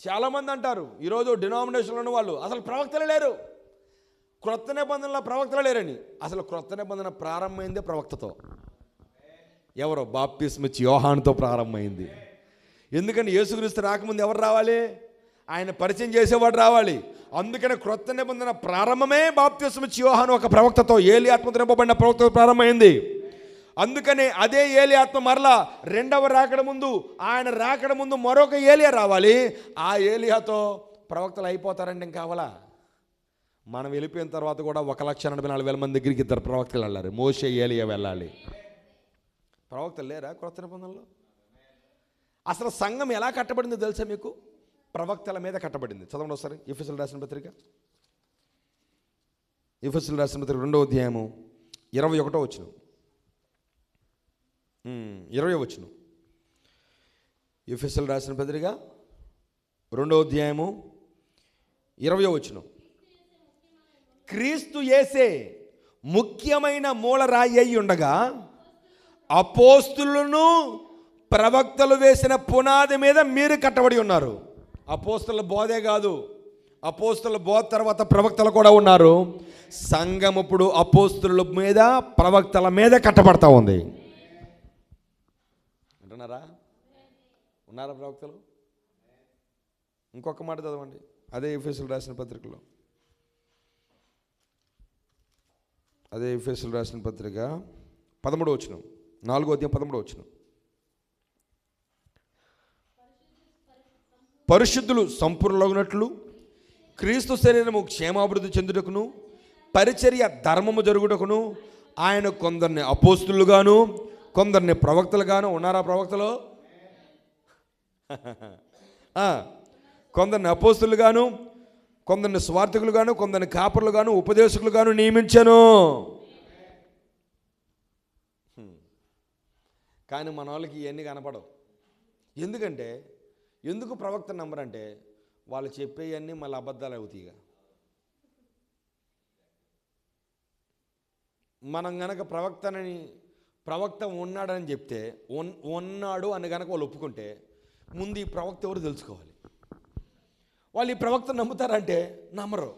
చాలామంది అంటారు ఈరోజు డినామినేషన్లో ఉన్న వాళ్ళు అసలు ప్రవక్తలే లేరు, క్రొత్త నిబంధనలో ప్రవక్తలు లేరని. అసలు క్రొత్త నిబంధన ప్రారంభమైందే ప్రవక్తతో. ఎవరో బాప్తిస్మిచ్చి యోహానుతో ప్రారంభమైంది. ఎందుకని యేసుక్రీస్తు రాకముందు ఎవరు రావాలి? ఆయన పరిచయం చేసేవాడు రావాలి. అందుకని క్రొత్త నిబంధన ప్రారంభమే బాప్తిస్మిచ్చి యోహాను ఒక ప్రవక్తతో, ఏలి ఆత్మతో నింపబడిన ప్రవక్తతో ప్రారంభమైంది. అందుకని అదే ఏలి ఆత్మ మరలా రెండవ రాకడ ముందు, ఆయన రాకడ ముందు మరొక ఏలియా రావాలి. ఆ ఏలియాతో ప్రవక్తలు అయిపోతారండి. ఇంకా కావాలా? మనం వెళ్ళిపోయిన తర్వాత కూడా 1,84,000 మంది దగ్గరికి ఇద్దరు ప్రవక్తలు వెళ్ళాలి. మోషే, ఏలియా వెళ్ళాలి. ప్రవక్తలు లేరా క్రొత్త నిబంధనలో? అసలు సంఘం ఎలా కట్టబడిందో తెలుసా మీకు? ప్రవక్తల మీద కట్టబడింది. చదవండి ఒకసారి ఎఫెసీయులకు రాసిన పత్రిక, ఎఫెసీయులకు రాసిన పత్రిక 2వ అధ్యాయము 21వ వచనం, 20వ వచనం. ఎఫెసీయులకు రాసిన పత్రిక 2వ అధ్యాయము 20వ వచనం. క్రీస్తు యేసే ముఖ్యమైన మూలరాయి అయి ఉండగా అపోస్తులను ప్రవక్తలు వేసిన పునాది మీద మీరు కట్టబడి ఉన్నారు. అపోస్తుల బోధే కాదు, అపోస్తుల బోధ తర్వాత ప్రవక్తలు కూడా ఉన్నారు. సంఘం ఇప్పుడు అపోస్తుల మీద ప్రవక్తల మీద కట్టబడతా ఉంది. అంటున్నారా? ఉన్నారా ప్రవక్తలు? ఇంకొక మాట చదవండి, అదే ఎఫెసీయులకు రాసిన పత్రికలో, అదే ఎఫెసీయులకు రాసిన పత్రిక 13వ వచనం, 4వ అధ్యాయం 13వ వచనం. పరిశుద్ధులు సంపూర్ణులగునట్లు క్రీస్తు శరీరము క్షేమాభివృద్ధి చెందుటకును పరిచర్య ధర్మము జరుగుటకును ఆయన కొందరిని అపోస్తులుగాను కొందరిని ప్రవక్తలుగాను, ఉన్నారా ప్రవక్తలు? కొందరిని అపోస్తులుగాను కొందరిని స్వార్థకులుగాను కొందరిని కాపరులుగాను ఉపదేశకులుగాను నియమించాను. కానీ మన వాళ్ళకి ఇవన్నీ కనపడవు. ఎందుకు ప్రవక్త నమ్మరంటే వాళ్ళు చెప్పేవన్నీ మళ్ళీ అబద్ధాలు అవుతాయిగా. మనం గనక ప్రవక్త ఉన్నాడని చెప్తే ఉన్నాడు అని గనక వాళ్ళు ఒప్పుకుంటే ముందు ఈ ప్రవక్త ఎవరు తెలుసుకోవాలి. వాళ్ళు ఈ ప్రవక్త నమ్ముతారంటే నమ్మరు.